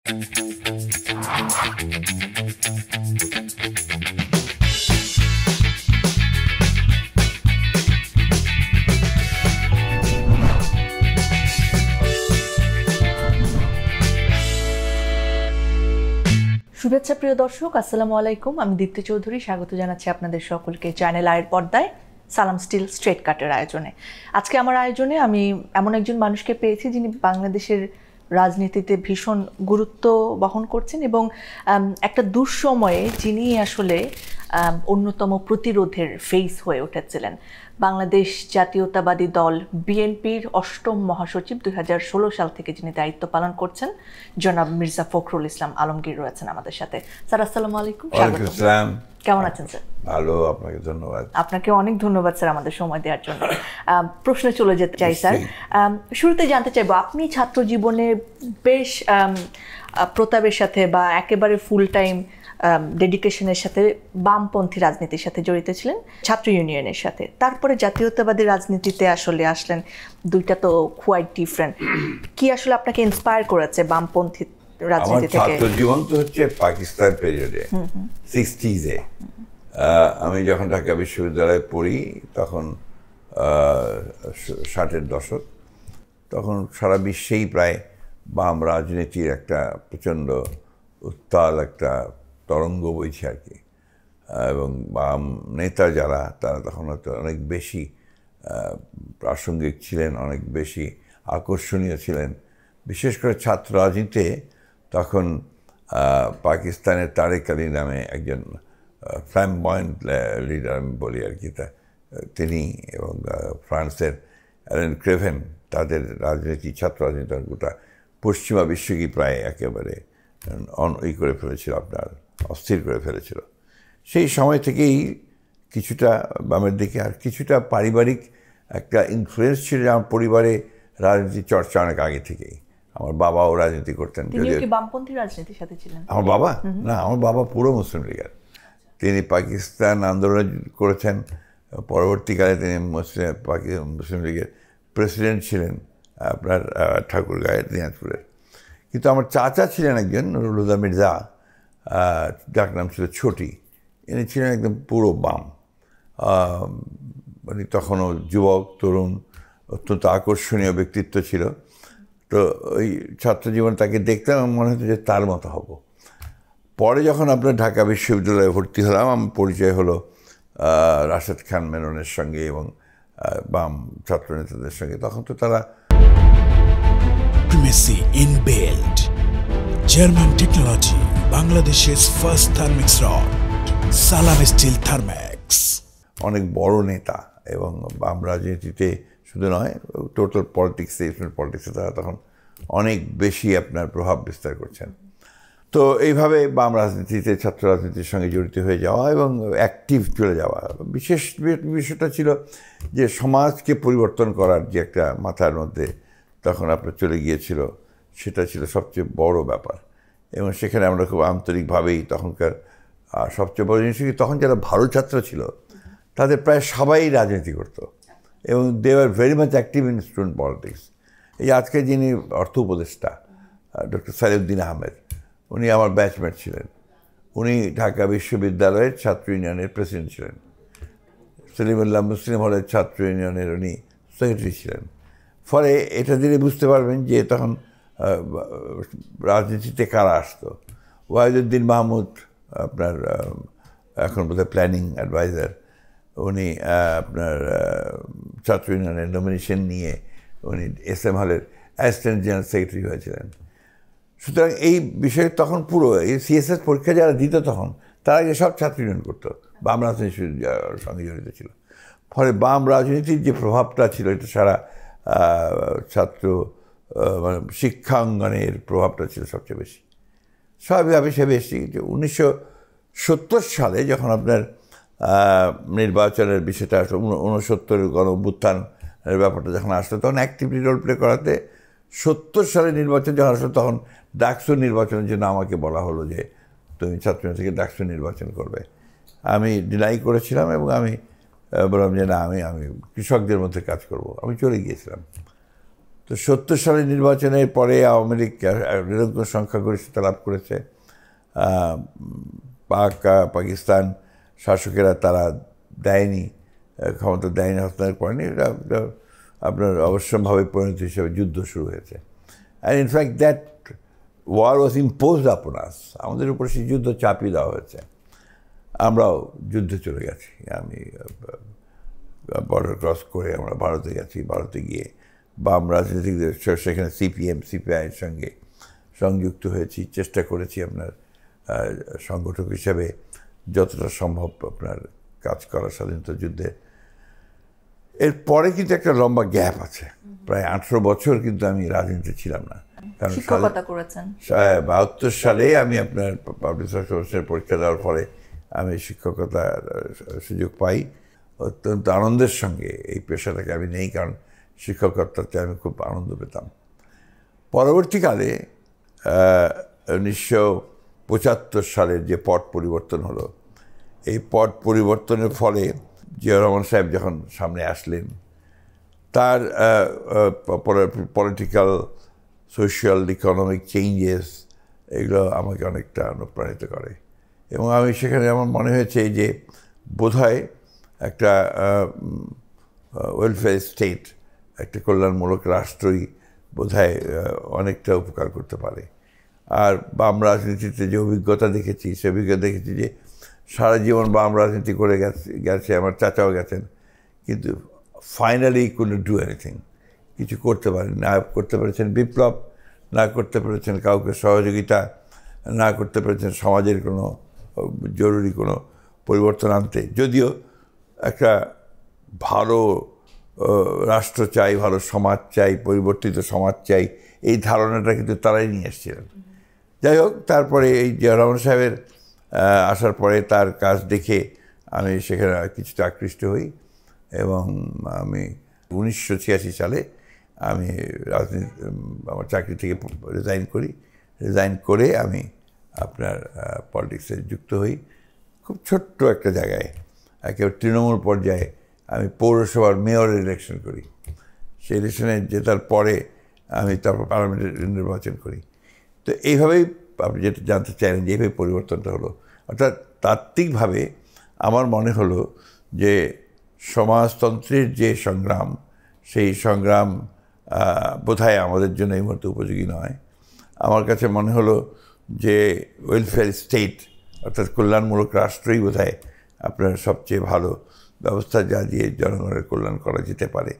শুভেচ্ছা প্রিয় দর্শক, আসসালামু আলাইকুম। আমি দীপ্তি চৌধুরী, স্বাগত জানাচ্ছি আপনাদের সকলকে চ্যানেল আয়ের পর্দায় সালাম স্টিল স্ট্রেট কাটের আয়োজনে। আজকে আমার আয়োজনে আমি এমন একজন মানুষকে পেয়েছি যিনি বাংলাদেশের রাজনীতিতে ভীষণ গুরুত্ব বহন করছেন এবং একটা দুঃসময়ে যিনি আসলে অন্যতম প্রতিরোধের ফেস হয়ে উঠেছিলেন। বাংলাদেশ জাতীয়তাবাদী দল বিএনপির ৮ম মহাসচিব ২০১৬ সাল থেকে যিনি দায়িত্ব পালন করছেন, জনাব মির্জা ফখরুল ইসলাম আলমগীর রয়েছেন আমাদের সাথে। স্যার আসসালামু আলাইকুম। কেমন আছেন স্যার? ভালো, আপনাকে ধন্যবাদ। আপনাকে অনেক ধন্যবাদ স্যার আমাদের সময় দেওয়ার জন্য। প্রশ্নে চলে যেতে চাই স্যার। শুরুতে জানতে চাইবো, আপনি ছাত্র জীবনে বেশ প্রতাপের সাথে বা একেবারে ফুল টাইম ডেডিকেশনের সাথে বামপন্থী রাজনীতির সাথে জড়িত ছিলেন, ছাত্র ইউনিয়নের সাথে। তারপরে জাতীয়তাবাদী রাজনীতিতে আসলে আসলেন। দুইটা তো কোয়াইট ডিফারেন্ট। কি আসলে আপনাকে ইন্সপায়ার করেছে বামপন্থী রাজনীতি থেকে? আমার ছাত্র জীবন তো হচ্ছে পাকিস্তান পিরিয়ডে, 60s-এ। আমি যখন ঢাকা বিশ্ববিদ্যালয়ে পড়ি তখন 60-এর দশক। তখন সারা বিশ্বেই প্রায় বাম রাজনীতির একটা প্রচণ্ড উত্তাল একটা তরঙ্গ বইছে আর কি। এবং বাম নেতা যারা, তারা তখন হয়তো অনেক বেশি প্রাসঙ্গিক ছিলেন, অনেক বেশি আকর্ষণীয় ছিলেন। বিশেষ করে ছাত্র রাজনীতিতে তখন পাকিস্তানের তারেক আলী নামে একজন ফ্ল্যামবয়েন্ট লিডার আমি বলি আর কি, তিনি এবং ফ্রান্সের অ্যালেন ক্রেভেন, তাদের রাজনীতি, ছাত্র রাজনীতি গোটা পশ্চিমা বিশ্বকে প্রায় একেবারে করে ফেলেছিল, আপনার অস্থির করে ফেলেছিল। সেই সময় থেকেই কিছুটা বামের দিকে আর কিছুটা পারিবারিক একটা ইনফ্লুয়েন্স ছিল। আমার পরিবারে রাজনীতি চর্চা অনেক আগে থেকেই। আমার বাবাও রাজনীতি করতেন। বামপন্থী রাজনীতির সাথে ছিলেন আমার বাবা? না, আমার বাবা পুরো মুসলিম লীগের। তিনি পাকিস্তান আন্দোলন করেছেন, পরবর্তীকালে তিনি মুসলিম লীগের প্রেসিডেন্ট ছিলেন আপনার ঠাকুরগাঁয়ের, দিনাজপুরের। কিন্তু আমার চাচা ছিলেন একজন, নুরুল হুদা মির্জা, যার নাম ছিল ছোটি। ইনি ছিলেন একদম পুরো বাম। মানে তখনও যুবক, তরুণ, অত্যন্ত আকর্ষণীয় ব্যক্তিত্ব ছিল। তো ওই ছাত্র জীবন তাকে দেখতাম, মনে হতো যে তার মতো হব। পরে যখন আপনার ঢাকা বিশ্ববিদ্যালয়ে ভর্তি হলাম, আমার পরিচয় হলো রাশেদ খান মেননের সঙ্গে এবং বাম ছাত্র নেতাদের সঙ্গে। তখন তো তারা Primacy in build German technology, Bangladesh's first thermix rod, Salam Steel Thermax। অনেক বড় নেতা এবং বাম রাজনীতিতে শুধু নয়, টোটাল পলিটিক্সে তারা তখন অনেক বেশি আপনার প্রভাব বিস্তার করছেন। তো এইভাবে বাম রাজনীতিতে, ছাত্র রাজনীতির সঙ্গে জড়িত হয়ে যাওয়া এবং অ্যাক্টিভ চলে যাওয়া। বিশেষ বিষয়টা ছিল যে সমাজকে পরিবর্তন করার যে একটা মাথার মধ্যে তখন আপনার চলে গিয়েছিল, সেটা ছিল সবচেয়ে বড় ব্যাপার। এবং সেখানে আমরা খুব আন্তরিকভাবেই তখনকার সবচেয়ে বড় জিনিস কি, তখন যারা ভালো ছাত্র ছিল তাদের প্রায় সবাই রাজনীতি করতো এবং they are very much active in student politics. এই আজকে যিনি অর্থ উপদেষ্টা ডক্টর সালেউদ্দিন আহমেদ, উনি আমার ব্যাচমেট ছিলেন। উনি ঢাকা বিশ্ববিদ্যালয়ের ছাত্র ইউনিয়নের প্রেসিডেন্ট ছিলেন। সলিমুল্লাহ মুসলিম হলের ছাত্র ইউনিয়নের উনি সেক্রেটারি ছিলেন। ফলে এটা দিয়ে বুঝতে পারবেন যে তখন রাজনীতিতে কারা আসতো। ওয়াহিদুদ্দিন মাহমুদ, আপনার এখন বোধহয় প্ল্যানিং অ্যাডভাইজার, উনি আপনার ছাত্র ইউনিয়নের নমিনেশন নিয়ে উনি SM হলের অ্যাসিস্ট্যান্ট জেনারেল সেক্রেটারি হয়েছিলেন। সুতরাং এই বিষয়ে তখন পুরো এই CSS পরীক্ষা যারা দিত তখন, তারা আগে সব ছাত্র ইউনিয়ন করতো, বাম রাজনীতির সঙ্গে জড়িত ছিল। ফলে বাম রাজনীতির যে প্রভাবটা ছিল, এটা সারা ছাত্র মানে শিক্ষাঙ্গনের প্রভাবটা ছিল সবচেয়ে বেশি। স্বাভাবিকভাবে সে বেশি যে 1970 সালে যখন আপনার নির্বাচনের বিষয়টা আসলো, 69 গণ অভ্যুত্থানের ব্যাপারটা যখন আসলো, তখন অ্যাক্টিভলি রোল প্লে করাতে 70 সালে নির্বাচন যখন আসলো, তখন ডাকসু নির্বাচনের জন্য আমাকে বলা হলো যে তুমি ছাত্রছাত্রী থেকে ডাকসু নির্বাচন করবে। আমি ডিনাই করেছিলাম এবং আমি বললাম যে না, আমি কৃষকদের মধ্যে কাজ করব। আমি চলে গিয়েছিলাম। তো 70 সালের নির্বাচনের পরে আওয়ামী লীগ নিরঙ্কুশ সংখ্যাগরিষ্ঠতা লাভ করেছে। পাকিস্তান শাসকেরা তারা দেয়নি, ক্ষমতা দেয়নি, হস্তান্তর করেনি। এটা আপনার অবশ্যম্ভাবী পরিণতি হিসেবে যুদ্ধ শুরু হয়েছে। And in fact that war was imposed upon us, আমাদের উপর সেই যুদ্ধ চাপিয়ে দেওয়া হয়েছে। আমরাও যুদ্ধে চলে গেছি। আমি বর্ডার ক্রস করে আমরা ভারতে গেছি। ভারতে গিয়ে বাম রাজনীতিকদের সেখানে সিপিএম সিপিআইয়ের সঙ্গে সংযুক্ত হয়েছি, চেষ্টা করেছি আপনার সংগঠক হিসেবে যতটা সম্ভব আপনার কাজ করা স্বাধীনতা যুদ্ধে। এরপরে কিন্তু একটা লম্বা গ্যাপ আছে, প্রায় 18 বছর কিন্তু আমি রাজনীতিতে ছিলাম না। কারণ 72 সালে আমি আপনার পাবলিক সার্ভিসের পরীক্ষা দেওয়ার পরে আমি শিক্ষকতার সুযোগ পাই। অত্যন্ত আনন্দের সঙ্গে এই পেশাটাকে আমি নেই, কারণ শিক্ষকতাতে আমি খুব আনন্দ পেতাম। পরবর্তীকালে 1975 সালের যে পট পরিবর্তন হলো, এই পট পরিবর্তনের ফলে জিয়াউর রহমান সাহেব যখন সামনে আসলেন, তার পলিটিক্যাল সোশ্যাল ইকোনমিক চেঞ্জেস এগুলো আমাকে অনেকটা অনুপ্রাণিত করে। এবং আমি সেখানে আমার মনে হয়েছে যে বোধহয় একটা ওয়েলফেয়ার স্টেট, একটা কল্যাণমূলক রাষ্ট্রই বোধহয় অনেকটা উপকার করতে পারে। আর বাম রাজনীতিতে যে অভিজ্ঞতা দেখেছি, সে অভিজ্ঞতা দেখেছি যে সারা জীবন বাম রাজনীতি করে গেছে, আমার চাচাও গেছেন, কিন্তু ফাইনালি কুডন্ট ডু এনিথিং, কিছু করতে পারেন না। করতে পেরেছেন বিপ্লব, না করতে পেরেছেন কাউকে সহযোগিতা, না করতে পেরেছেন সমাজের কোনো জরুরি কোনো পরিবর্তন আনতে। যদিও একটা ভালো রাষ্ট্র চাই, ভালো সমাজ চাই, পরিবর্তিত সমাজ চাই, এই ধারণাটা কিন্তু তারাই নিয়ে এসেছিলেন। যাই হোক, তারপরে এই জিয়াউর রহমান সাহেবের আসার পরে তার কাজ দেখে আমি সেখানে কিছুটা আকৃষ্ট হই এবং আমি 1986 সালে আমি আমার চাকরি থেকে রিজাইন করে আমি আপনার পলিটিক্সে যুক্ত হই। খুব ছোট্ট একটা জায়গায়, একেবারে তৃণমূল পর্যায়ে আমি পৌরসভার মেয়রের ইলেকশন করি। সেই ইলেকশনে জেতার পরে আমি তারপর পার্লামেন্টের নির্বাচন করি। তো এইভাবেই আপনি যেটা জানতে চাইলেন যে এইভাবে পরিবর্তনটা হলো, অর্থাৎ তাত্ত্বিকভাবে আমার মনে হলো যে সমাজতন্ত্রের যে সংগ্রাম, সেই সংগ্রাম বোধহয় আমাদের জন্য এই মুহূর্তে উপযোগী নয়। আমার কাছে মনে হলো যে ওয়েলফেয়ার স্টেট, অর্থাৎ কল্যাণমূলক রাষ্ট্রই বোধহয় আপনার সবচেয়ে ভালো ব্যবস্থা, যা দিয়ে জনগণের কল্যাণ করা যেতে পারে।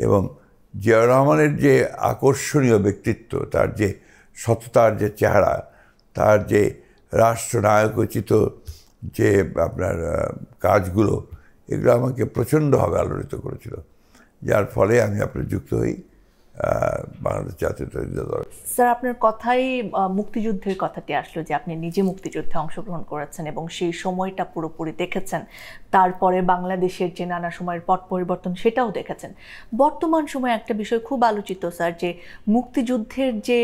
এবং জিয়াউর রহমানের যে আকর্ষণীয় ব্যক্তিত্ব, তার যে সততার যে চেহারা, তার যে রাষ্ট্রনায়কোচিত যে আপনার কাজগুলো, এগুলো আমাকে প্রচণ্ডভাবে আলোড়িত করেছিল, যার ফলে আমি আপনার যুক্ত হই বাংলাদেশ জাতীয়তাবাদী দল। স্যার, আপনার কথাই মুক্তিযুদ্ধের কথাটি আসলো যে আপনি নিজে মুক্তিযুদ্ধে অংশগ্রহণ করেছেন এবং সেই সময়টা পুরোপুরি দেখেছেন। তারপরে বাংলাদেশের যে নানা সময়ের পট পরিবর্তন, সেটাও দেখেছেন। বর্তমান সময়ে একটা বিষয় খুব আলোচিত স্যার, যে মুক্তিযুদ্ধের যে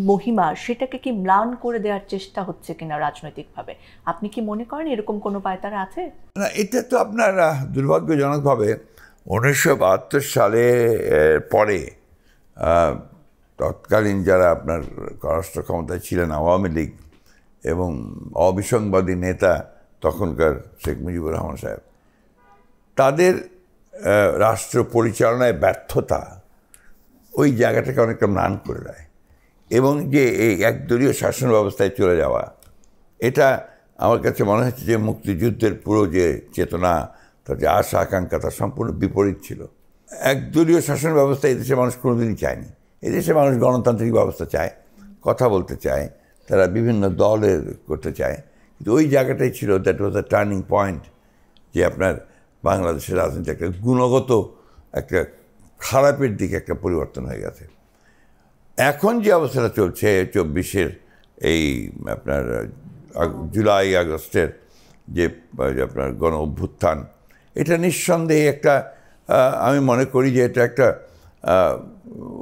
মহিমা, সেটাকে কি ম্লান করে দেওয়ার চেষ্টা হচ্ছে কিনা রাজনৈতিকভাবে? আপনি কি মনে করেন এরকম কোনো পায়তারা আছে? না, এটা তো আপনার দুর্ভাগ্যজনকভাবে 1972 সালে পরে তৎকালীন যারা আপনার রাষ্ট্র ক্ষমতায় ছিলেন, আওয়ামী লীগ এবং অবিসংবাদী নেতা তখনকার শেখ মুজিবুর রহমান সাহেব, তাদের রাষ্ট্র পরিচালনায় ব্যর্থতা ওই জায়গাটাকে অনেকটা ম্লান করে দেয়। এবং যে এই একদলীয় শাসন ব্যবস্থায় চলে যাওয়া, এটা আমার কাছে মনে হচ্ছে যে মুক্তিযুদ্ধের পুরো যে চেতনা, তার যে আশা আকাঙ্ক্ষা, তার সম্পূর্ণ বিপরীত ছিল। একদলীয় শাসন ব্যবস্থা এদেশে মানুষ কোনোদিনই চায়নি। এদেশে মানুষ গণতান্ত্রিক ব্যবস্থা চায়, কথা বলতে চায়, তারা বিভিন্ন দলের করতে চায়। কিন্তু ওই জায়গাটাই ছিল, that was the turning point, যে আপনার বাংলাদেশের রাজনীতি একটা গুণগত একটা খারাপের দিকে একটা পরিবর্তন হয়ে গেছে। এখন যে অবস্থাটা চলছে 24-এর এই আপনার জুলাই আগস্টের যে আপনার গণ অভ্যুত্থান, এটা নিঃসন্দেহে একটা, আমি মনে করি যে এটা একটা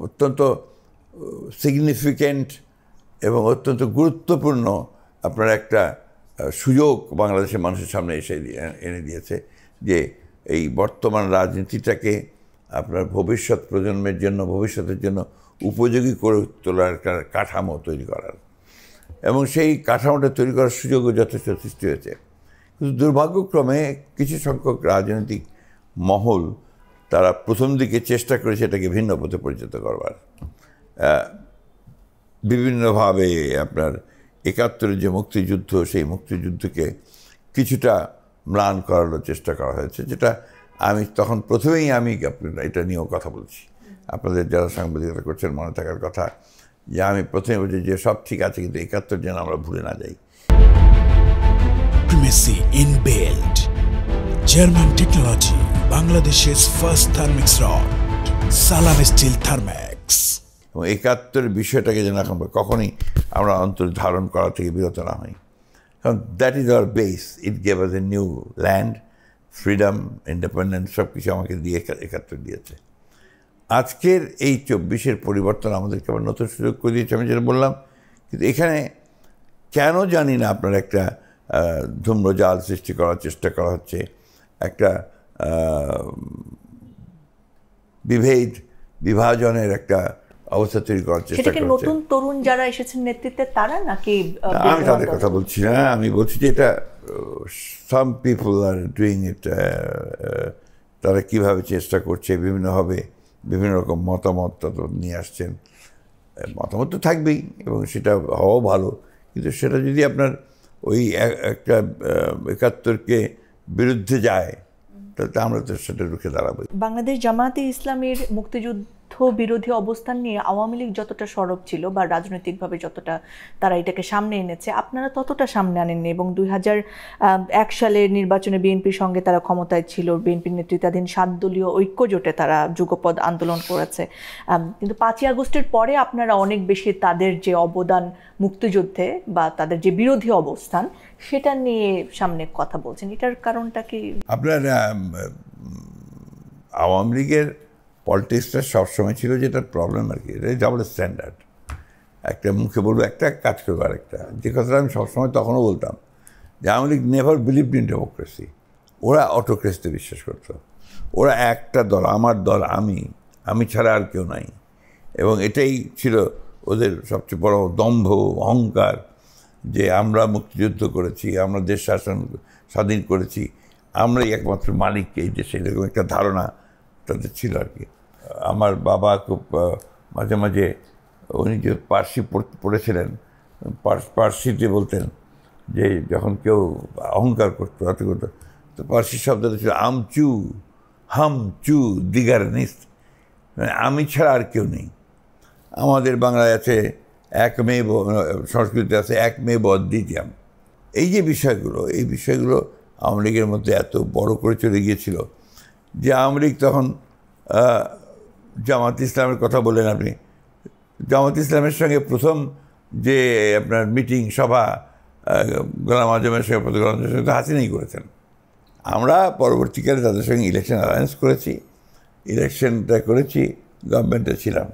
অত্যন্ত সিগনিফিক্যান্ট এবং অত্যন্ত গুরুত্বপূর্ণ আপনার একটা সুযোগ বাংলাদেশের মানুষের সামনে এনে দিয়েছে, যে এই বর্তমান রাজনীতিটাকে আপনার ভবিষ্যৎ প্রজন্মের জন্য, ভবিষ্যতের জন্য উপযোগী করে তোলার একটা কাঠামো তৈরি করার, এবং সেই কাঠামোটা তৈরি করার সুযোগও যথেষ্ট সৃষ্টি হয়েছে। কিন্তু দুর্ভাগ্যক্রমে কিছু সংখ্যক রাজনৈতিক মহল তারা প্রথম দিকে চেষ্টা করেছে এটাকে ভিন্ন পথে পরিচিত করবার। বিভিন্নভাবে আপনার ৭১-এর যে মুক্তিযুদ্ধ, সেই মুক্তিযুদ্ধকে কিছুটা ম্লান করানোর চেষ্টা করা হয়েছে, যেটা আমি তখন প্রথমেই এটা নিয়েও কথা বলছি। আপনাদের যারা সাংবাদিকতা করছেন মনে থাকার কথা যে আমি প্রথমে বলছি যে সব ঠিক আছে, কিন্তু ৭১ যেন আমরা ভুলে না যাই। Primacy in build. German technology. Bangladesh's first thermix rod. Salam Steel Thermax. এবং ৭১ বিষয়টাকে যেন এখন কখনই আমরা অন্তর্ধারণ করা থেকে বিরত না হই, কারণ that is our base. It gave us a new land, freedom, independence, সব কিছু আমাকে দিয়ে ৭১ দিয়েছে। আজকের এই ২৪-এর পরিবর্তন আমাদেরকে আবার নতুন সুযোগ করে দিয়েছে, আমি যেটা বললাম। কিন্তু এখানে কেন জানি না আপনার একটা ধূম্রজাল সৃষ্টি করার চেষ্টা করা হচ্ছে, একটা বিভাজনের একটা অবস্থা তৈরি করার চেষ্টা করছে। নতুন তরুণ যারা এসেছেন নেতৃত্বে তারা নাকি? আমি তাদের কথা বলছি না, আমি বলছি যে এটা some people are doing it. তারা কীভাবে চেষ্টা করছে, বিভিন্নভাবে বিভিন্ন রকম মতামত নিয়ে আসছেন। মতামত তো থাকবেই এবং সেটা হওয়াও ভালো, কিন্তু সেটা যদি আপনার ওই একটা ৭১-কে বিরুদ্ধে যায় তাহলে আমরা তো সেটা রুখে দাঁড়াবো। বাংলাদেশ জামায়াতে ইসলামের মুক্তিযুদ্ধ বিরোধী অবস্থান নিয়ে আওয়ামী লীগ যতটা সরব ছিল বা রাজনৈতিকভাবে যতটা তারা এটাকে সামনে এনেছে, আপনারা ততটা সামনে আনেননি। এবং ২০০১ সালের নির্বাচনে বিএনপির সঙ্গে তারা ক্ষমতায় ছিল, বিএনপির নেতৃত্বাধীন ৭ দলীয় ঐক্য জোটে তারা যুগপৎ আন্দোলন করেছে। কিন্তু ৫ই আগস্টের পরে আপনারা অনেক বেশি তাদের যে অবদান মুক্তিযুদ্ধে বা তাদের যে বিরোধী অবস্থান সেটা নিয়ে সামনে কথা বলছেন। এটার কারণটা কি? আপনার আওয়ামী লীগের পলিটিক্সটা সবসময় ছিল যেটা প্রবলেম আর কি, এটা ডাবল স্ট্যান্ডার্ড। একটা মুখে বলবো একটা, কাজ করবো আরেকটা। যে কথাটা আমি সবসময় তখনও বলতাম যে Awami League never believed in democracy. ওরা অটোক্রেসিতে বিশ্বাস করতো। ওরা একটা দল, আমার দল, আমি ছাড়া আর কেউ নাই। এবং এটাই ছিল ওদের সবচেয়ে বড় দম্ভ, অহংকার, যে আমরা মুক্তিযুদ্ধ করেছি, আমরা দেশ স্বাধীন করেছি, আমরাই একমাত্র মালিক এই দেশে, এরকম একটা ধারণা তাদের ছিল আর কি। আমার বাবা খুব মাঝে মাঝে, উনি যে পার্সি পড়েছিলেন, পার্সিতে বলতেন যে যখন কেউ অহংকার করতো তো পার্সি শব্দটা ছিল আমচু, হামচু, দিগার নিস, মানে আমি ছাড়া আর কেউ নেই। আমাদের বাংলায় আছে এক মেয়ে, সংস্কৃতিতে আছে এক মেয়ে অদ্বিতীয়াম। এই যে বিষয়গুলো, এই বিষয়গুলো আওয়ামী লীগের মধ্যে এত বড় করে চলে গিয়েছিল যে আওয়ামী লীগ তখন জামাত ইসলামের কথা বললেন আপনি, জামাত ইসলামের সঙ্গে প্রথম যে আপনার মিটিং সভা গোলাম আজমের সঙ্গে গোলাম আজমের সঙ্গে হাসিনাই করেছেন। আমরা পরবর্তীকালে তাদের সঙ্গে ইলেকশন অ্যালায়েন্স করেছি, ইলেকশনটা করেছি, গভর্নমেন্টে ছিলাম,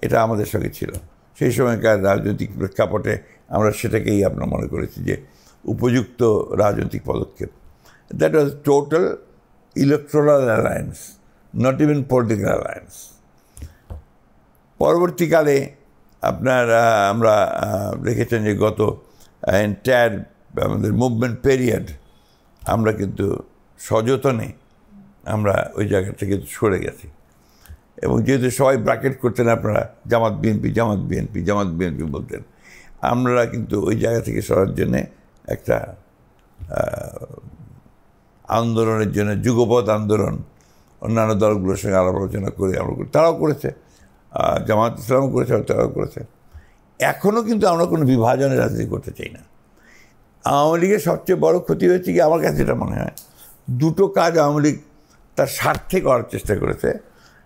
এটা আমাদের সঙ্গে ছিল। সেই সময়কার রাজনৈতিক প্রেক্ষাপটে আমরা সেটাকেই আপনার মনে করেছি যে উপযুক্ত রাজনৈতিক পদক্ষেপ। That was total electoral alliance, not even political alliance. পরবর্তীকালে আপনার আমরা দেখেছেন যে গত এন্টায়ার আমাদের মুভমেন্ট পিরিয়ড আমরা কিন্তু সযতনে আমরা ওই জায়গা থেকে সরে গেছি। এবং যেহেতু সবাই ব্র্যাকেট করতেন আপনারা জামাত বিএনপি, জামাত বিএনপি, জামাত বিএনপি বলতেন, আমরা কিন্তু ওই জায়গা থেকে সরার জন্যে একটা আন্দোলনের জন্য, যুগপৎ আন্দোলন, অন্যান্য দলগুলোর সঙ্গে আলাপ আলোচনা করে আমরা করি, তারাও করেছে, জামাত ইসলামও করেছে, তারাও করেছে। এখনও কিন্তু আমরা কোনো বিভাজনের রাজনীতি করতে চাই না। আওয়ামী লীগের সবচেয়ে বড় ক্ষতি হয়েছে কি, আমার কাছে যেটা মনে হয়, দুটো কাজ আওয়ামী লীগ তার স্বার্থে করার চেষ্টা করেছে,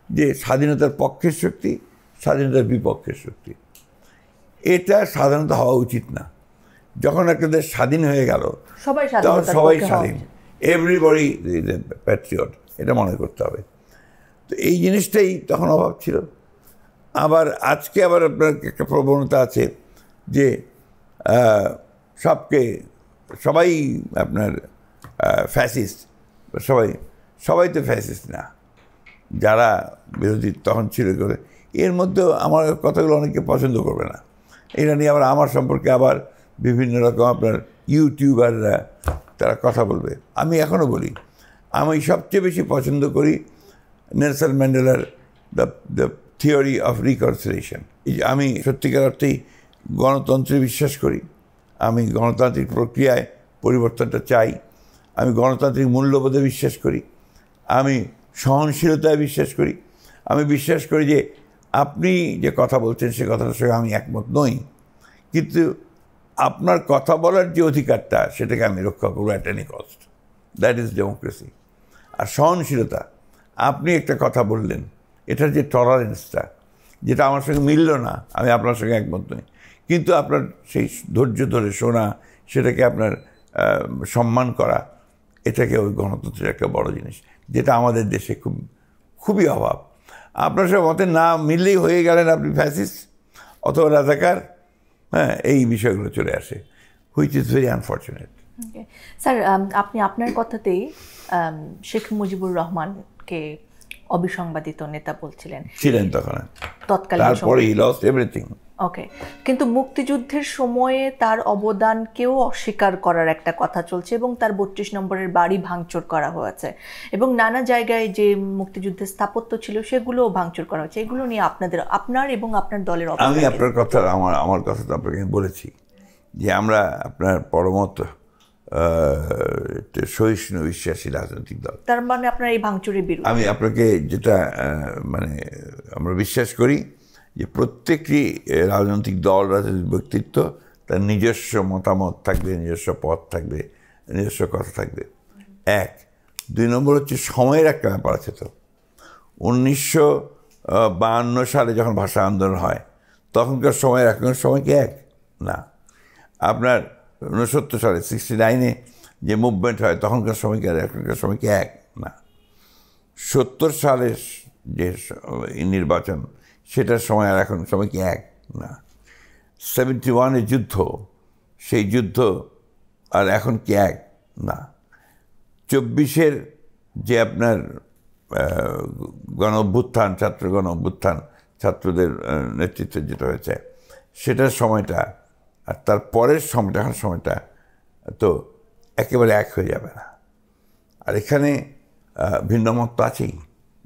যে স্বাধীনতার পক্ষের শক্তি, স্বাধীনতার বিপক্ষের শক্তি। এটা সাধারণত হওয়া উচিত না। যখন একটা দেশ স্বাধীন হয়ে গেল তখন সবাই স্বাধীন, এভরিবডি প্যাট্রিয়ট, এটা মনে করতে হবে। তো এই জিনিসটাই তখন অভাব ছিল। আবার আজকে আবার আপনার একটা প্রবণতা আছে যে সবাই আপনার ফ্যাসিস্ট, সবাই তো ফ্যাসিস্ট না। যারা বিরোধী তখন ছিল করে, এর মধ্যেও আমার কথাগুলো অনেকে পছন্দ করবে না। এটা নিয়ে আবার আমার সম্পর্কে আবার বিভিন্ন রকম আপনার ইউটিউবাররা তারা কথা বলবে। আমি এখনও বলি, আমি সবচেয়ে বেশি পছন্দ করি নেলসন ম্যান্ডেলার দ্য থিওরি অফ রিকনসিলিয়েশন। আমি সত্যিকার অর্থেই গণতন্ত্রে বিশ্বাস করি, আমি গণতান্ত্রিক প্রক্রিয়ায় পরিবর্তনটা চাই, আমি গণতান্ত্রিক মূল্যবোধে বিশ্বাস করি, আমি সহনশীলতায় বিশ্বাস করি, আমি বিশ্বাস করি যে আপনি যে কথা বলছেন সে কথাটার সঙ্গে আমি একমত নই, কিন্তু আপনার কথা বলার যে অধিকারটা সেটাকে আমি রক্ষা করবো at any cost. That is democracy. আর সহনশীলতা, আপনি একটা কথা বললেন, এটার যে টলারেন্সটা, যেটা আমার সঙ্গে মিলল না, আমি আপনার সঙ্গে একমত নই, কিন্তু আপনার সেই ধৈর্য ধরে শোনা, সেটাকে আপনার সম্মান করা, এটাকে ওই গণতন্ত্রের একটা বড় জিনিস, যেটা আমাদের দেশে খুবই অভাব। আপনার সব মতে না মিললেই হয়ে গেলেন আপনি ফ্যাসিস্ট অথবা রাজাকার, হ্যাঁ, এই বিষয়গুলো চলে আসে, which is very unfortunate. Sir, আপনি আপনার কথাতেই শেখ মুজিবুর রহমানকে অবিসংবাদিত নেতা বলছিলেন, ছিলেন তখন, তৎকালীন তারপরে হি লস্ট এভরিথিং। ওকে, কিন্তু মুক্তিযুদ্ধের সময়ে তার অবদানকেও অস্বীকার করার একটা কথা চলছে এবং তার 32 নম্বরের বাড়ি ভাঙচুর করা হয়েছে এবং নানা জায়গায় যে মুক্তিযুদ্ধের স্থাপত্য ছিল সেগুলোও ভাঙচুর করা হয়েছে। এগুলো নিয়ে আপনার এবং আপনার দলের অবস্থান। আমি আপনার কথা আমার কথা তো আপনাকে বলেছি যে আমরা আপনার পরমত সহিষ্ণু বিশ্বাসী রাজনৈতিক দল। তার মানে আপনার এই ভাঙচুরের বিরুদ্ধে আমি আপনাকে যেটা মানে আমরা বিশ্বাস করি যে প্রত্যেকটি রাজনৈতিক দল, রাজনৈতিক ব্যক্তিত্ব তার নিজস্ব মতামত থাকবে, নিজস্ব পথ থাকবে, নিজস্ব কথা থাকবে, এক। 2 নম্বর হচ্ছে সময়ের একটা ব্যাপার আছে। তো 1952 সালে যখন ভাষা আন্দোলন হয় তখনকার সময় এখনকার সময় কি এক না। আপনার 69 সালে 69-এ যে মুভমেন্ট হয় তখনকার সময় কি আর এখনকার সময় কি এক না। 70 সালের যে নির্বাচন সেটার সময় আর এখন সময় কি এক না। 71-এর যুদ্ধ, সেই যুদ্ধ আর এখন কি এক না। 24-এর যে আপনার গণ অভ্যুত্থান, ছাত্র গণ অভ্যুত্থান, ছাত্রদের নেতৃত্বে যেটা হয়েছে সেটার সময়টা আর তার পরের সময়টা, এখন সময়টা তো একেবারে এক হয়ে যাবে না। আর এখানে ভিন্ন মত তো আছেই,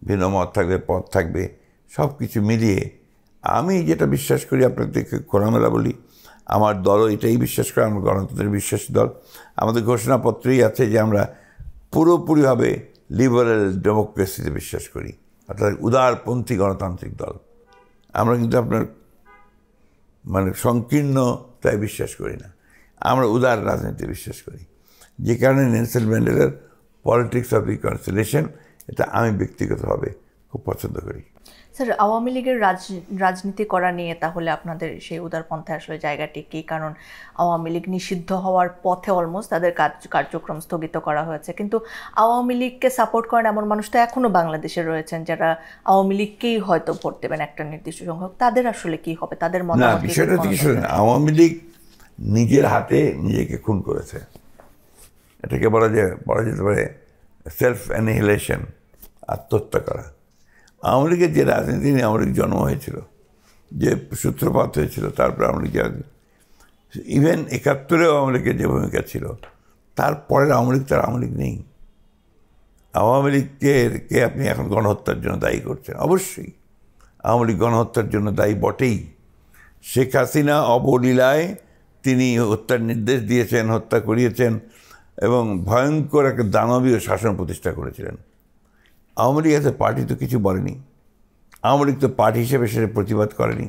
ভিন্ন মত থাকবে, পথ থাকবে, সব কিছু মিলিয়ে আমি যেটা বিশ্বাস করি, আপনাদেরকে খোলামেলা বলি, আমার দলও এটাই বিশ্বাস করে, আমরা গণতন্ত্রের বিশ্বাসী দল। আমাদের ঘোষণাপত্রেই আছে যে আমরা পুরোপুরিভাবে লিবারেল ডেমোক্রেসিতে বিশ্বাস করি, অর্থাৎ উদারপন্থী গণতান্ত্রিক দল। আমরা কিন্তু আপনার মানে সংকীর্ণতায় বিশ্বাস করি না, আমরা উদার রাজনীতিতে বিশ্বাস করি। যে কারণে নেলসন ম্যান্ডেলার পলিটিক্স অফ রিকনসিলিয়েশন এটা আমি ব্যক্তিগতভাবে খুব পছন্দ করি। স্যার, আওয়ামী লীগের রাজনীতি করা নিয়ে তাহলে আপনাদের সেই উদারপন্থায় আসলে জায়গাটি কী? কারণ আওয়ামী লীগ নিষিদ্ধ হওয়ার পথে অলমোস্ট তাদের কার্যক্রম স্থগিত করা হয়েছে, কিন্তু আওয়ামী লীগকে সাপোর্ট করেন এমন মানুষ তো এখনও বাংলাদেশে রয়েছেন যারা আওয়ামী লীগকেই হয়তো ভোট দেবেন একটা নির্দিষ্ট সংখ্যক। তাদের আসলে কি হবে? তাদের মতামত বিষয়টা কি শুনেন, আওয়ামী লীগ নিজের হাতে নিজেকে খুন করেছে, এটাকে বলা যেতে পারে সেলফ অ্যানিহিলেশন, আত্মহত্যা করা। আওয়ামী লীগের যে রাজনীতি নিয়ে আওয়ামী লীগ জন্ম হয়েছিল, যে সূত্রপাত হয়েছিল, তারপরে আওয়ামী লীগ ইভেন 71-এও আওয়ামী লীগের যে ভূমিকা ছিল, তারপরের আওয়ামী লীগ তার আওয়ামী লীগ নেই। আওয়ামী লীগকে আপনি এখন গণহত্যার জন্য দায়ী করছেন, অবশ্যই আওয়ামী লীগ গণহত্যার জন্য দায়ী বটেই। শেখ হাসিনা অবলীলায় তিনি হত্যার নির্দেশ দিয়েছেন, হত্যা করিয়েছেন এবং ভয়ঙ্কর একটা দানবীয় শাসন প্রতিষ্ঠা করেছিলেন। আওয়ামী লীগ এতে পার্টি তো কিছু বলেনি, আওয়ামী লীগ তো পার্টি হিসেবে সেটা প্রতিবাদ করেনি।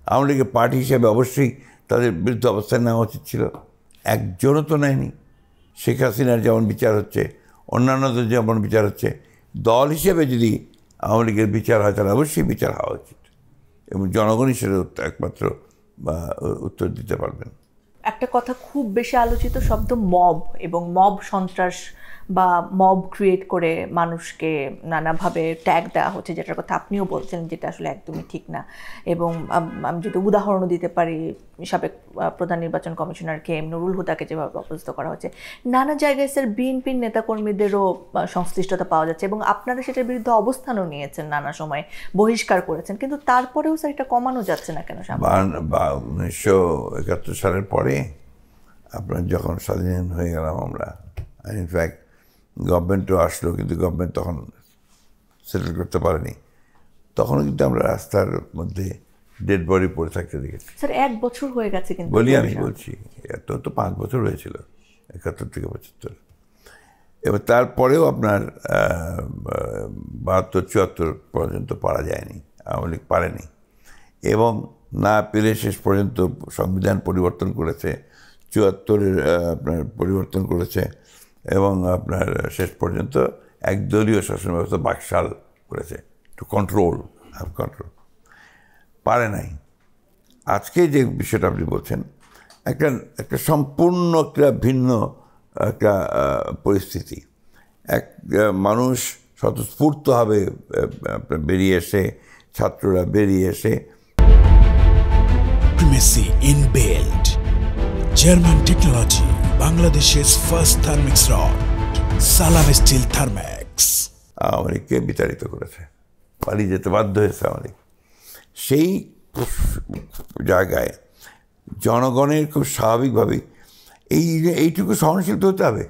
আওয়ামী লীগের পার্টি হিসেবে অবশ্যই তাদের বিরুদ্ধে অবস্থান নেওয়া উচিত ছিল, একজনও তো নেয়নি। শেখ হাসিনার যেমন বিচার হচ্ছে, অন্যান্যদের যেমন বিচার হচ্ছে, দল হিসেবে যদি আওয়ামী লীগের বিচার হয় তাহলে অবশ্যই বিচার হওয়া উচিত এবং জনগণই সেটা একমাত্র উত্তর দিতে পারবেন। একটা কথা খুব বেশি আলোচিত শব্দ মব, এবং মব সন্ত্রাস বা মব ক্রিয়েট করে মানুষকে নানাভাবে ট্যাগ দেওয়া হচ্ছে, যেটার কথা আপনিও বলছেন, যেটা আসলে একদমই ঠিক না। এবং আমি যদি উদাহরণও দিতে পারি, সাবেক প্রধান নির্বাচন কমিশনার কে এম নুরুল হুদাকে যেভাবে অপদস্থ করা হচ্ছে, নানা জায়গায় স্যার বিএনপির নেতাকর্মীদেরও সংশ্লিষ্টতা পাওয়া যাচ্ছে, এবং আপনারা সেটার বিরুদ্ধে অবস্থানও নিয়েছেন, নানা সময় বহিষ্কার করেছেন, কিন্তু তারপরেও স্যার এটা কমানো যাচ্ছে না কেন? 1971 সালের পরে আপনার যখন স্বাধীন হয়ে গেলাম আমরা, ইনফ্যাক্ট গভর্নমেন্টও আসলো, কিন্তু গভর্নমেন্ট তখন সেটেল করতে পারেনি, তখনও কিন্তু আমরা রাস্তার মধ্যে ডেড বডি পড়ে থাকতে দেখেছি। স্যার 1 বছর হয়ে গেছে কিন্তু আমি বলছি এত তো 5 বছর হয়েছিল, 71 থেকে 75। এবার তারপরেও আপনার 72-74 পর্যন্ত পারা যায়নি, আওয়ামী লীগ পারেনি, এবং না পেরে শেষ পর্যন্ত সংবিধান পরিবর্তন করেছে, 74-এর আপনার পরিবর্তন করেছে, এবং আপনার শেষ পর্যন্ত একদলীয় শাসন ব্যবস্থা বাকশাল করেছে, টু কন্ট্রোল পারে নাই। আজকে যে বিষয়টা আপনি বলছেন, একটা সম্পূর্ণ একটা ভিন্ন একটা পরিস্থিতি। এক মানুষ স্বতঃস্ফূর্তভাবে বেরিয়ে এসে, ছাত্ররা বেরিয়ে এসে Primacy in build. German technology. Bangladesh's first thermix rod. Salam Steel Thermex. Awami লীগকে বিতাড়িত করেছে, পালিয়ে যেতে বাধ্য হয়েছে আওয়ামী লীগ। সেই জায়গায় জনগণের খুব স্বাভাবিকভাবেই এইটুকু সহনশীল হতে হবে।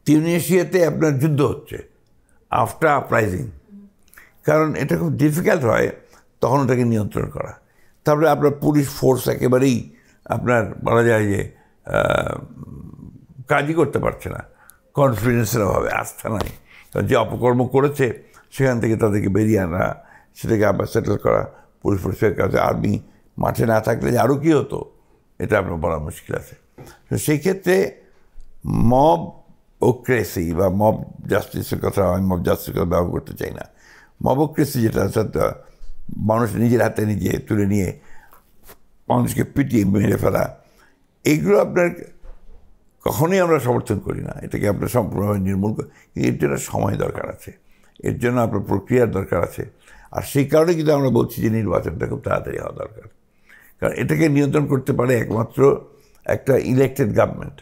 তিউনিসিয়াতে আপনার যুদ্ধ হচ্ছে আফটার আপরাইজিং, কারণ এটা খুব ডিফিকাল্ট হয় তখন ওটাকে নিয়ন্ত্রণ করা। তারপরে আপনার পুলিশ ফোর্স একেবারেই আপনার বলা যায় যে কাজই করতে পারছে না, কনফিডেন্সের অভাবে, আস্থা নাই। কারণ যে অপকর্ম করেছে সেখান থেকে তাদেরকে বেরিয়ে আনা, সেটাকে আবার সেটেল করা, পুলিশ ফোর্সের কাছে, আর্মি মাঠে না থাকলে যে আরও কী হতো এটা আপনার বলা মুশকিল আছে। তো সেই ক্ষেত্রে মব ওক্রেসি বা মব জাস্টিসের কথা, আমি মব জাস্টিসের কথা ব্যবহার করতে চাই না। মবক্রেসি যেটা আছে, মানুষ নিজের হাতে নিজে তুলে নিয়ে মানুষকে পিটিয়ে মেরে ফেলা, এইগুলো আপনার কখনোই আমরা সমর্থন করি না। এটাকে আপনার সম্পূর্ণভাবে নির্মূল করি, এর জন্য সময় দরকার আছে, এর জন্য আপনার প্রক্রিয়ার দরকার আছে। আর সেই কারণে কিন্তু আমরা বলছি যে নির্বাচনটা খুব তাড়াতাড়ি হওয়া দরকার, কারণ এটাকে নিয়ন্ত্রণ করতে পারে একমাত্র একটা ইলেকটেড গভর্নমেন্ট।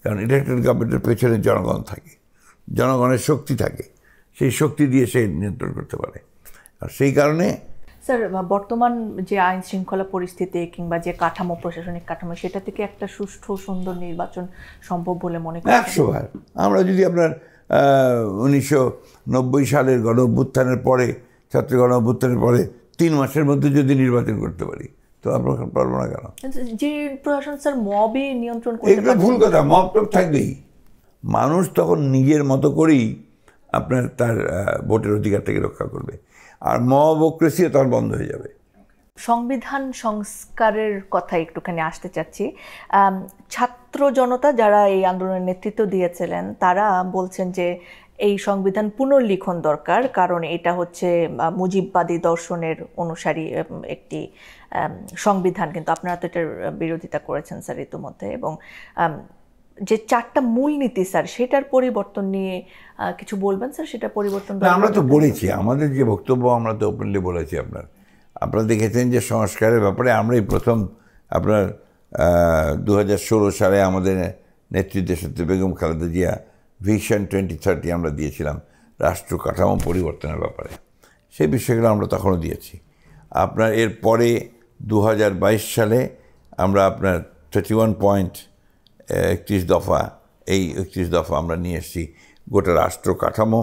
কারণ ইলেকটেড গভর্নমেন্টের পেছনে জনগণ থাকে, জনগণের শক্তি থাকে, সেই শক্তি দিয়ে সে নিয়ন্ত্রণ করতে পারে। আর সেই কারণে স্যার বর্তমান যে আইন শৃঙ্খলা পরিস্থিতি কিংবা যে কাঠামো, প্রশাসনিক কাঠামো, সেটা থেকে একটা সুষ্ঠু সুন্দর নির্বাচন সম্ভব বলে মনে করি? 100বার। আমরা যদি আপনার 1990 সালের গণ অভ্যুত্থানের পরে, ছাত্র গণ অভ্যুত্থানের পরে 3 মাসের মধ্যে যদি নির্বাচন করতে পারি, তো আমরা পারবো না কেন? যে প্রশাসন স্যার মবই নিয়ন্ত্রণ করতে এগুলো ভুল কথা, মব তো থাকবেই। মানুষ তখন নিজের মতো করেই আপনার তার ভোটের অধিকারটাকে রক্ষা করবে, আর মবক্রেসিও তখন বন্ধ হয়ে যাবে। সংবিধান সংস্কারের কথা একটুখানি আসতে চাচ্ছি। ছাত্র জনতা যারা এই আন্দোলনের নেতৃত্ব দিয়েছিলেন, তারা বলছেন যে এই সংবিধান পুনর্লিখন দরকার, কারণ এটা হচ্ছে মুজিববাদী দর্শনের অনুসারী একটি সংবিধান। কিন্তু আপনারা তো এটার বিরোধিতা করেছেন স্যার ইতিমধ্যে, এবং যে 4টা মূলনীতি স্যার, সেটার পরিবর্তন নিয়ে কিছু বলবেন স্যার? সেটা পরিবর্তন আমরা তো বলেছি, আমাদের যে বক্তব্য আমরা তো ওপেনলি বলেছি। আপনারা দেখেছেন যে সংস্কারের ব্যাপারে আমরাই প্রথম আপনার 2016 সালে আমাদের নেতৃত্বে সত্যি বেগম খালেদা জিয়া ভিশন 2030 আমরা দিয়েছিলাম রাষ্ট্র কাঠামো পরিবর্তনের ব্যাপারে। সেই বিষয়গুলো আমরা তখনও দিয়েছি। আপনার এরপরে 2022 সালে আমরা আপনার 31 পয়েন্ট 31 দফা, এই 31 দফা আমরা নিয়ে এসেছি গোটা রাষ্ট্র কাঠামো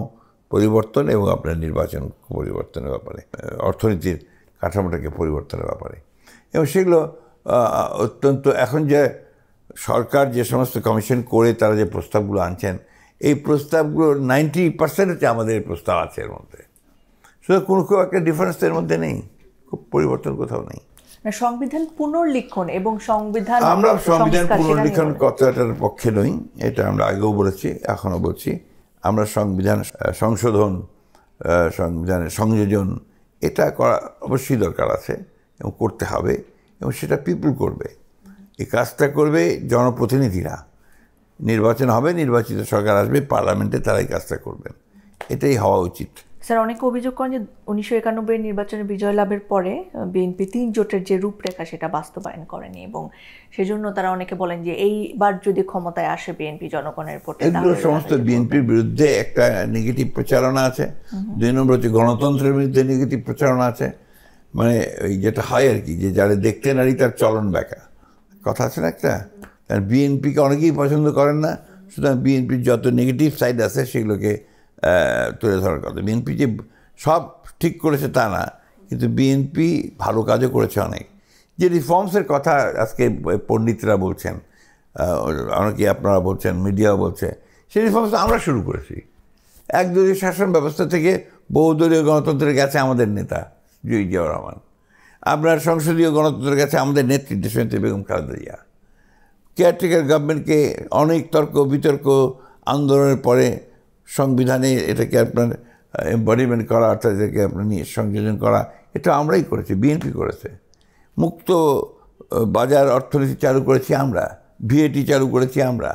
পরিবর্তন এবং আপনার নির্বাচন পরিবর্তনের ব্যাপারে, অর্থনীতির কাঠামোটাকে পরিবর্তনের ব্যাপারে। এবং সেগুলো অত্যন্ত, এখন যে সরকার যে সমস্ত কমিশন করে তারা যে প্রস্তাবগুলো আনছেন, এই প্রস্তাবগুলো 90% হচ্ছে আমাদের প্রস্তাব আছে এর মধ্যে। শুধু কোনো একটা ডিফারেন্স এর মধ্যে নেই, খুব পরিবর্তন কোথাও নেই। সংবিধান পুনর্লিখন এবং সংবিধান, আমরা সংবিধান পুনর্লিখন কথাটার পক্ষে নই, এটা আমরা আগেও বলেছি, এখনও বলছি। আমরা সংবিধান সংশোধন, সংবিধানের সংযোজন, এটা করা অবশ্যই দরকার আছে এবং করতে হবে, এবং সেটা পিপল করবে। এই কাজটা করবে জনপ্রতিনিধিরা। নির্বাচন হবে, নির্বাচিত সরকার আসবে, পার্লামেন্টে তারাই কাজটা করবেন, এটাই হওয়া উচিত। স্যার, অনেকে অভিযোগ করেন যে 1991 নির্বাচনে বিজয় লাভের পরে বিএনপি 3 জোটের যে রূপরেখা সেটা বাস্তবায়ন করেনি, এবং সেজন্য তারা অনেকে বলেন যে এইবার যদি ক্ষমতায় আসে বিএনপি জনগণের ভোটে, এগুলো সমস্ত বিএনপির বিরুদ্ধে একটা নেগেটিভ প্রচারণা আছে। 2 নম্বর হচ্ছে গণতন্ত্রের বিরুদ্ধে নেগেটিভ প্রচারণা আছে। মানে ওই যেটা হয় আর কি, যে যারা দেখতে নারী তার চলন ব্যাকা কথা আছে না একটা। আর বিএনপিকে অনেকেই পছন্দ করেন না, সুতরাং বিএনপির যত নেগেটিভ সাইড আছে সেগুলোকে তুলে ধরার কথা। বিএনপি যে সব ঠিক করেছে তা না, কিন্তু বিএনপি ভালো কাজও করেছে অনেক। যে রিফর্মসের কথা আজকে পণ্ডিতরা বলছেন, অনেকে আপনারা বলছেন, মিডিয়াও বলছে, সেই রিফর্মস আমরা শুরু করেছি। একদলীয় শাসন ব্যবস্থা থেকে বহুদলীয় গণতন্ত্রের কাছে আমাদের নেতা জিয়াউর রহমান, আপনার সংসদীয় গণতন্ত্রের কাছে আমাদের নেত্রী দেশনেত্রী বেগম খালেদা জিয়া, কেয়ারটেকার গভর্নমেন্টকে অনেক তর্ক বিতর্ক আন্দোলনের পরে সংবিধানে এটাকে আপনার এম্বডিমেন্ট করা, অর্থাৎ এটাকে আপনার নিয়ে সংযোজন করা, এটা আমরাই করেছি, বিএনপি করেছে। মুক্ত বাজার অর্থনীতি চালু করেছি আমরা, ভিএটি চালু করেছি আমরা।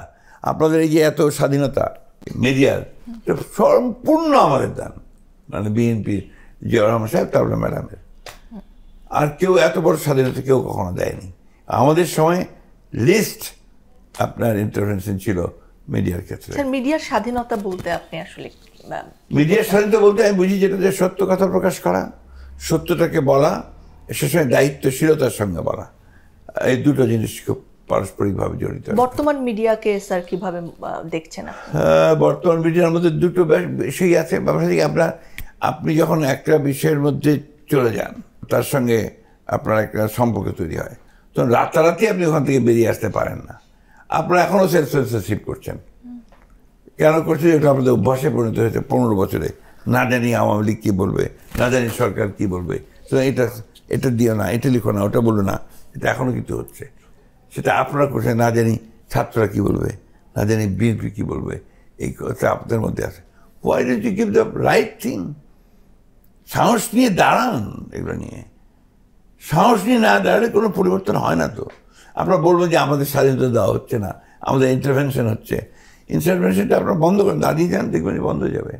আপনাদের এই যে এত স্বাধীনতা মিডিয়ার, সম্পূর্ণ আমাদের দান, মানে বিএনপির জিয়াউর রহমান সাহেব, তারপরে ম্যাডামের। আর কেউ এত বড় স্বাধীনতা কেউ কখনো দেয়নি। আমাদের সময় লিস্ট আপনার ইন্টারভেনশন ছিল মিডিয়ার ক্ষেত্রে। মিডিয়ার স্বাধীনতা বলতে আপনি আসলে? মিডিয়ার স্বাধীনতা বলতে আমি বুঝি যেটা যে সত্য কথা প্রকাশ করা, সত্যটাকে বলা, সে সময় দায়িত্বশীলতার সঙ্গে বলা, এই দুটো জিনিস খুব পারস্পরিকভাবে জড়িত। বর্তমান মিডিয়াকে স্যার কিভাবে দেখছেন? বর্তমান মিডিয়ার মধ্যে দুটো বিষয় আছে। ব্যাপারটা আপনি যখন একটা বিষয়ের মধ্যে চলে যান, তার সঙ্গে আপনার একটা সম্পর্ক তৈরি হয়, তখন রাতারাতি আপনি ওখান থেকে বেরিয়ে আসতে পারেন না। আপনারা এখনও সেলফ সেন্সরশিপ করছেন। কেন করছেন? এটা আপনাদের অভ্যাসে পরিণত হয়েছে 15 বছরে। না জানি আওয়ামী লীগ কী বলবে, না জানি সরকার কী বলবে, তো এটা দিও না, এটা লিখো না, ওটা বলো না, এটা এখনও কিন্তু হচ্ছে। সেটা আপনারা করছেন, না জানি ছাত্ররা কী বলবে, না জানি বিএনপি কী বলবে, এই কথা আপনাদের মধ্যে আছে। Why don't you give the right thing? সাহস নিয়ে দাঁড়ান এগুলো নিয়ে। সাহস নিয়ে না দাঁড়ালে কোনো পরিবর্তন হয় না। তো আপনারা বলবেন যে আমাদের স্বাধীনতা দেওয়া হচ্ছে না, আমাদের ইন্টারভেনশন হচ্ছে। ইন্টারভেনশনটা আপনারা বন্ধ করেন, দাঁড়িয়ে যান, দেখবেন বন্ধ হয়ে যাবে।